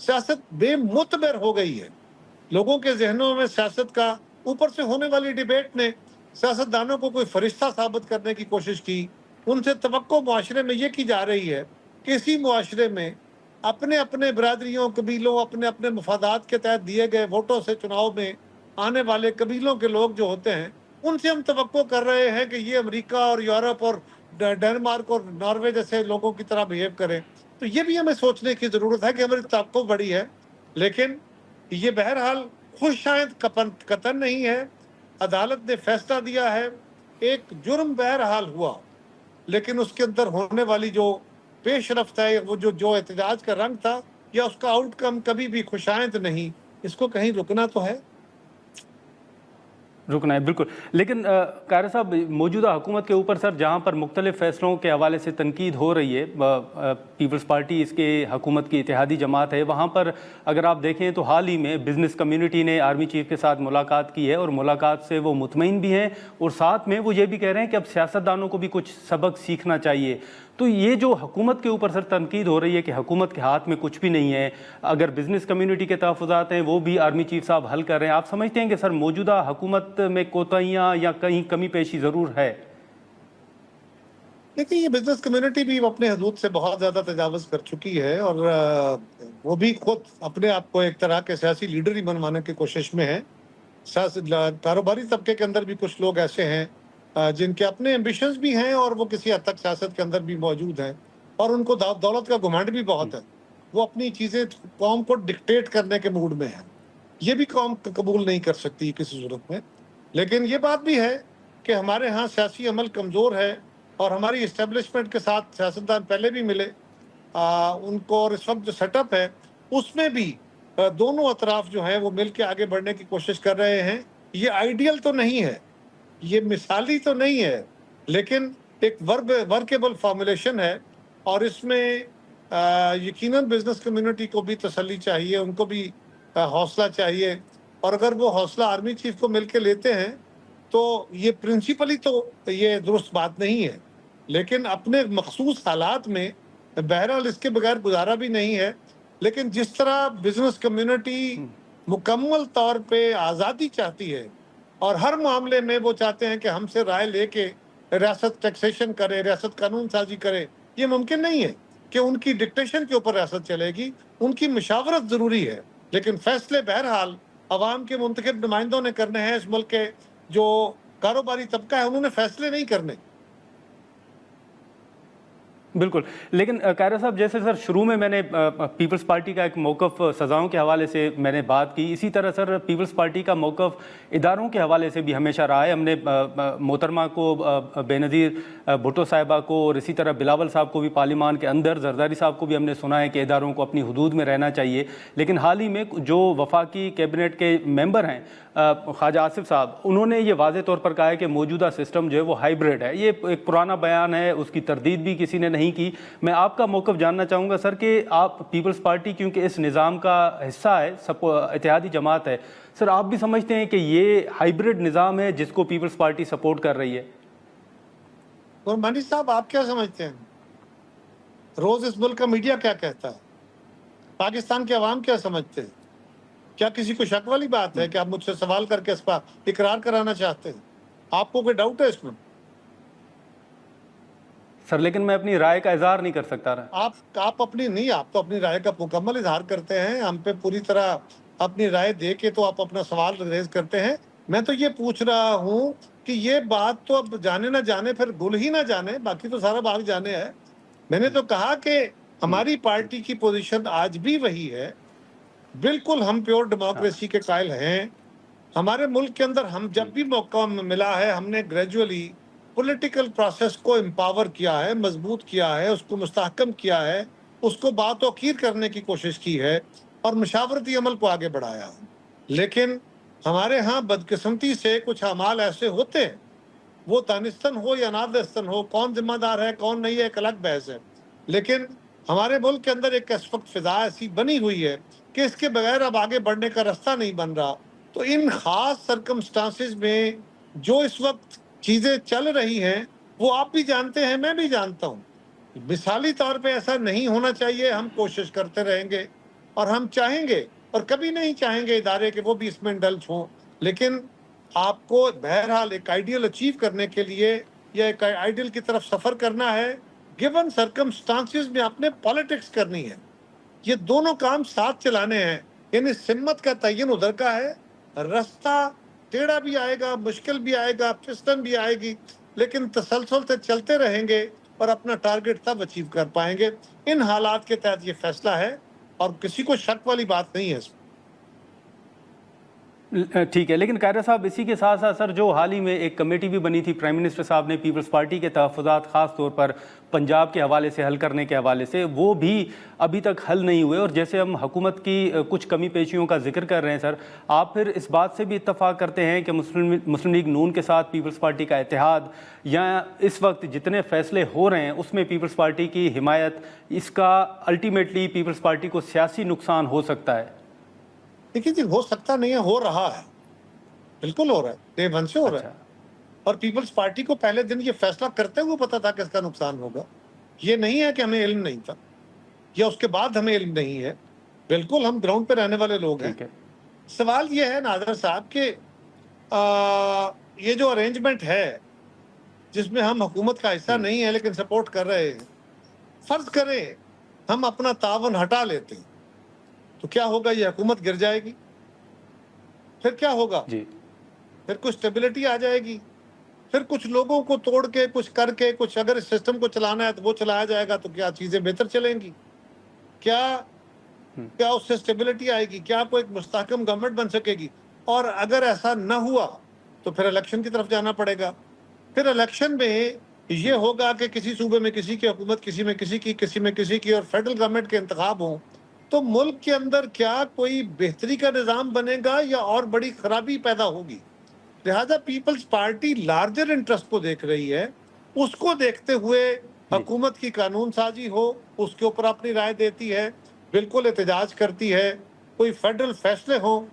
سیاست بے معتبر ہو گئی ہے. لوگوں کے ذہنوں میں سیاست کا اوپر سے ہونے والی ڈیبیٹ نے سیاستدانوں کو کوئی فرشتہ ثابت کرنے کی کوشش کی. ان سے توقع معاشرے میں یہ کی جا رہی ہے کہ اسی معاشرے میں اپنے اپنے برادریوں قبیلوں اپنے اپنے مفادات کے تحت دیے گئے ووٹوں سے چناؤ میں آنے والے قبیلوں کے لوگ جو ہوتے ہیں ان سے ہم توقع کر رہے ہیں کہ یہ امریکہ اور یورپ اور ڈینمارک اور ناروے جیسے لوگوں کی طرح بہیو کریں. تو یہ بھی ہمیں سوچنے کی ضرورت ہے کہ ہماری توقع بڑی ہے. لیکن یہ بہرحال خوش آئند قطن نہیں ہے. عدالت نے فیصلہ دیا ہے, ایک جرم بہرحال ہوا, لیکن اس کے اندر ہونے والی جو پیش رفت ہے, وہ جو احتجاج کا رنگ تھا یا اس کا آؤٹ کم کبھی بھی خوش آئند نہیں. اس کو کہیں رکنا تو ہے, رکنا ہے بالکل. لیکن قاہرہ صاحب, موجودہ حکومت کے اوپر سر جہاں پر مختلف فیصلوں کے حوالے سے تنقید ہو رہی ہے, پیپلز پارٹی اس کے حکومت کی اتحادی جماعت ہے, وہاں پر اگر آپ دیکھیں تو حال ہی میں بزنس کمیونٹی نے آرمی چیف کے ساتھ ملاقات کی ہے اور ملاقات سے وہ مطمئن بھی ہیں اور ساتھ میں وہ یہ بھی کہہ رہے ہیں کہ اب سیاستدانوں کو بھی کچھ سبق سیکھنا چاہیے. تو یہ جو حکومت کے اوپر سر تنقید ہو رہی ہے کہ حکومت کے ہاتھ میں کچھ بھی نہیں ہے, اگر بزنس کمیونٹی کے تحفظات ہیں وہ بھی آرمی چیف صاحب حل کر رہے ہیں, آپ سمجھتے ہیں کہ سر موجودہ حکومت میں کوتاہیاں یا کہیں کمی پیشی ضرور ہے؟ دیکھیے یہ بزنس کمیونٹی بھی اپنے حدود سے بہت زیادہ تجاوز کر چکی ہے اور وہ بھی خود اپنے آپ کو ایک طرح کے سیاسی لیڈر ہی بنوانے کی کوشش میں ہے. کاروباری طبقے کے اندر بھی کچھ لوگ ایسے ہیں جن کے اپنے ایمبیشنز بھی ہیں اور وہ کسی حد تک سیاست کے اندر بھی موجود ہیں اور ان کو دولت کا گھمنڈ بھی بہت ہے. وہ اپنی چیزیں قوم کو ڈکٹیٹ کرنے کے موڈ میں ہیں. یہ بھی قوم قبول نہیں کر سکتی کسی صورت میں. لیکن یہ بات بھی ہے کہ ہمارے ہاں سیاسی عمل کمزور ہے اور ہماری اسٹیبلشمنٹ کے ساتھ سیاستدان پہلے بھی ملے ان کو, اور اس وقت جو سیٹ اپ ہے اس میں بھی دونوں اطراف جو ہیں وہ مل کے آگے بڑھنے کی کوشش کر رہے ہیں. یہ آئیڈیل تو نہیں ہے, یہ مثالی تو نہیں ہے, لیکن ایک ورکیبل فارمولیشن ہے اور اس میں یقیناً بزنس کمیونٹی کو بھی تسلی چاہیے, ان کو بھی حوصلہ چاہیے. اور اگر وہ حوصلہ آرمی چیف کو مل کے لیتے ہیں تو یہ پرنسپلی تو یہ درست بات نہیں ہے, لیکن اپنے مخصوص حالات میں بہرحال اس کے بغیر گزارا بھی نہیں ہے. لیکن جس طرح بزنس کمیونٹی مکمل طور پہ آزادی چاہتی ہے اور ہر معاملے میں وہ چاہتے ہیں کہ ہم سے رائے لے کے ریاست ٹیکسیشن کرے, ریاست قانون سازی کرے, یہ ممکن نہیں ہے کہ ان کی ڈکٹیشن کے اوپر ریاست چلے گی. ان کی مشاورت ضروری ہے, لیکن فیصلے بہرحال عوام کے منتخب نمائندوں نے کرنے ہیں. اس ملک کے جو کاروباری طبقہ ہے انہوں نے فیصلے نہیں کرنے. بالکل. لیکن قاہرہ صاحب, جیسے سر شروع میں نے پیپلز پارٹی کا ایک موقف سزاؤں کے حوالے سے میں نے بات کی, اسی طرح سر پیپلز پارٹی کا موقف اداروں کے حوالے سے بھی ہمیشہ رہا ہے. ہم نے محترمہ کو, بے نظیر بھٹو صاحبہ کو, اور اسی طرح بلاول صاحب کو بھی پارلیمان کے اندر, زرداری صاحب کو بھی ہم نے سنا ہے کہ اداروں کو اپنی حدود میں رہنا چاہیے. لیکن حال ہی میں جو وفاقی کیبنٹ کے ممبر ہیں خواجہ آصف صاحب, انہوں نے یہ واضح طور پر کہا ہے کہ موجودہ سسٹم جو ہے وہ ہائیبریڈ ہے. یہ ایک پرانا بیان ہے, اس کی تردید بھی کسی نے نہیں کی. میں آپ کا موقف جاننا چاہوں گا سر کہ آپ پیپلز پارٹی کیونکہ اس نظام کا حصہ ہے, اتحادی جماعت ہے, سر آپ بھی سمجھتے ہیں کہ یہ ہائیبریڈ نظام ہے جس کو پیپلز پارٹی سپورٹ کر رہی ہے؟ مانی صاحب آپ کیا سمجھتے ہیں؟ روز اس ملک کا میڈیا کیا کہتا ہے؟ پاکستان کے عوام کیا سمجھتے ہیں؟ کیا کسی کو شک والی بات ہے کہ آپ مجھ سے سوال کر کے اس پر اقرار کرانا چاہتے ہیں؟ آپ کو کوئی ڈاؤٹ ہے اس میں؟ سر لیکن میں اپنی رائے کا اظہار نہیں کر سکتا رہا. آپ تو اپنی رائے کا مکمل اظہار کرتے ہیں. ہم پہ پوری طرح اپنی رائے دے کے تو آپ اپنا سوال ریز کرتے ہیں. میں تو یہ پوچھ رہا ہوں کہ یہ بات تو اب جانے نہ جانے, پھر گل ہی نہ جانے, باقی تو سارا باغ جانے ہے. میں نے تو کہا کہ ہماری پارٹی کی پوزیشن آج بھی وہی ہے. بالکل ہم پیور ڈیموکریسی کے قائل ہیں. ہمارے ملک کے اندر ہم جب بھی موقع ملا ہے ہم نے گریجولی پولیٹیکل پروسیس کو امپاور کیا ہے, مضبوط کیا ہے, اس کو مستحکم کیا ہے, اس کو باتوقیر کرنے کی کوشش کی ہے اور مشاورتی عمل کو آگے بڑھایا. لیکن ہمارے ہاں بدقسمتی سے کچھ اعمال ایسے ہوتے ہیں, وہ دانستن ہو یا نادانستن ہو, کون ذمہ دار ہے کون نہیں ہے ایک الگ بحث ہے. لیکن ہمارے ملک کے اندر ایک اس وقت فضا ایسی بنی ہوئی ہے کہ اس کے بغیر اب آگے بڑھنے کا راستہ نہیں بن رہا. تو ان خاص سرکمسٹانسز میں جو اس وقت چیزیں چل رہی ہیں وہ آپ بھی جانتے ہیں, میں بھی جانتا ہوں. مثالی طور پہ ایسا نہیں ہونا چاہیے. ہم کوشش کرتے رہیں گے اور ہم چاہیں گے اور کبھی نہیں چاہیں گے ادارے کہ وہ بھی اس میں انڈلج ہوں، لیکن آپ کو بہرحال ایک آئیڈیل اچیو کرنے کے لیے یا ایک آئیڈیل کی طرف سفر کرنا ہے، گیون سرکمسٹانسز میں آپ نے پالیٹکس کرنی ہے، یہ دونوں کام ساتھ چلانے ہیں، یعنی سمت کا تعین ادھر کا ہے، رستہ ٹیڑھا بھی آئے گا، مشکل بھی آئے گا، پھسلن بھی آئے گی، لیکن تسلسل سے چلتے رہیں گے اور اپنا ٹارگٹ تب اچیو کر پائیں گے۔ ان حالات کے تحت یہ فیصلہ ہے اور کسی کو شک والی بات نہیں ہے اس میں۔ ٹھیک ہے، لیکن قاہرہ صاحب اسی کے ساتھ ساتھ سر جو حال ہی میں ایک کمیٹی بھی بنی تھی پرائم منسٹر صاحب نے پیپلز پارٹی کے تحفظات خاص طور پر پنجاب کے حوالے سے حل کرنے کے حوالے سے، وہ بھی ابھی تک حل نہیں ہوئے، اور جیسے ہم حکومت کی کچھ کمی پیشیوں کا ذکر کر رہے ہیں سر، آپ پھر اس بات سے بھی اتفاق کرتے ہیں کہ مسلم لیگ نون کے ساتھ پیپلز پارٹی کا اتحاد یا اس وقت جتنے فیصلے ہو رہے ہیں اس میں پیپلز پارٹی کی حمایت، اس کا الٹیمیٹلی پیپلز پارٹی کو سیاسی نقصان ہو سکتا ہے؟ دیکھیے جی، ہو سکتا نہیں ہے، ہو رہا ہے، بالکل ہو رہا ہے، ڈے ون سے ہو رہا ہے، اور پیپلز پارٹی کو پہلے دن یہ فیصلہ کرتے ہوئے پتا تھا کہ اس کا نقصان ہوگا، یہ نہیں ہے کہ ہمیں علم نہیں تھا یا اس کے بعد ہمیں علم نہیں ہے، بالکل ہم گراؤنڈ پہ رہنے والے لوگ ہیں۔ سوال یہ ہے ناظر صاحب کہ یہ جو ارینجمنٹ ہے جس میں ہم حکومت کا حصہ نہیں ہے لیکن سپورٹ کر رہے ہیں، فرض کریں ہم اپنا تعاون ہٹا لیتے ہیں تو کیا ہوگا؟ یہ حکومت گر جائے گی، پھر کیا ہوگا؟ پھر کچھ اسٹیبلٹی آ جائے گی، پھر کچھ لوگوں کو توڑ کے کچھ کر کے کچھ اگر اس سسٹم کو چلانا ہے تو وہ چلایا جائے گا، تو کیا چیزیں بہتر چلیں گی؟ کیا اس سے اسٹیبلٹی آئے گی؟ کیا کوئی ایک مستحکم گورنمنٹ بن سکے گی؟ اور اگر ایسا نہ ہوا تو پھر الیکشن کی طرف جانا پڑے گا۔ پھر الیکشن میں یہ ہوگا کہ کسی صوبے میں کسی کی حکومت، کسی میں کسی کی، کسی میں کسی کی، اور فیڈرل گورنمنٹ کے انتخاب ہوں، تو ملک کے اندر کیا کوئی بہتری کا نظام بنے گا یا اور بڑی خرابی پیدا ہوگی؟ لہذا پیپلز پارٹی لارجر انٹرسٹ کو دیکھ رہی ہے، اس کو دیکھتے ہوئے حکومت کی قانون سازی ہو اس کے اوپر اپنی رائے دیتی ہے، بالکل احتجاج کرتی ہے، کوئی فیڈرل فیصلے ہوں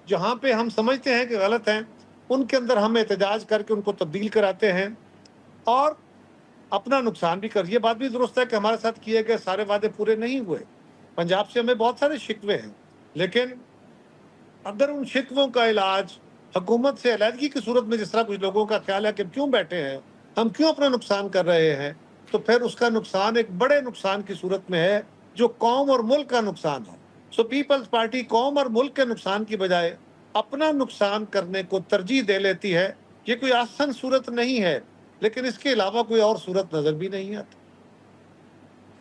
جہاں پہ ہم سمجھتے ہیں کہ غلط ہیں، ان کے اندر ہم احتجاج کر کے ان کو تبدیل کراتے ہیں اور اپنا نقصان بھی کر۔ یہ بات بھی درست ہے کہ ہمارے ساتھ کیے گئے سارے وعدے پورے نہیں ہوئے، پنجاب سے ہمیں بہت سارے شکوے ہیں، لیکن اگر ان شکووں کا علاج حکومت سے علیحدگی کی صورت میں، جس طرح کچھ لوگوں کا خیال ہے کہ کیوں بیٹھے ہیں، ہم کیوں اپنا نقصان کر رہے ہیں، تو پھر اس کا نقصان ایک بڑے نقصان کی صورت میں ہے جو قوم اور ملک کا نقصان ہے۔ سو پیپلز پارٹی قوم اور ملک کے نقصان کی بجائے اپنا نقصان کرنے کو ترجیح دے لیتی ہے۔ یہ کوئی آسان صورت نہیں ہے، لیکن اس کے علاوہ کوئی اور صورت نظر بھی نہیں آتی۔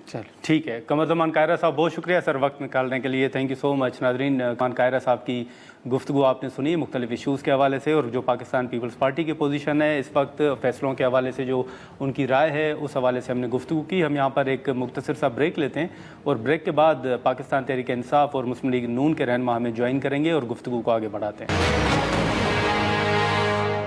چل ٹھیک ہے، قمر زمان قاہرہ صاحب بہت شکریہ سر وقت نکالنے کے لیے، تھینک یو سو مچ۔ ناظرین، قاہرہ صاحب کی گفتگو آپ نے سنی مختلف ایشوز کے حوالے سے، اور جو پاکستان پیپلز پارٹی کی پوزیشن ہے اس وقت فیصلوں کے حوالے سے، جو ان کی رائے ہے اس حوالے سے ہم نے گفتگو کی۔ ہم یہاں پر ایک مختصر سا بریک لیتے ہیں، اور بریک کے بعد پاکستان تحریک انصاف اور مسلم لیگ نون کے رہنما ہمیں جوائن کریں گے اور گفتگو کو آگے بڑھاتے ہیں۔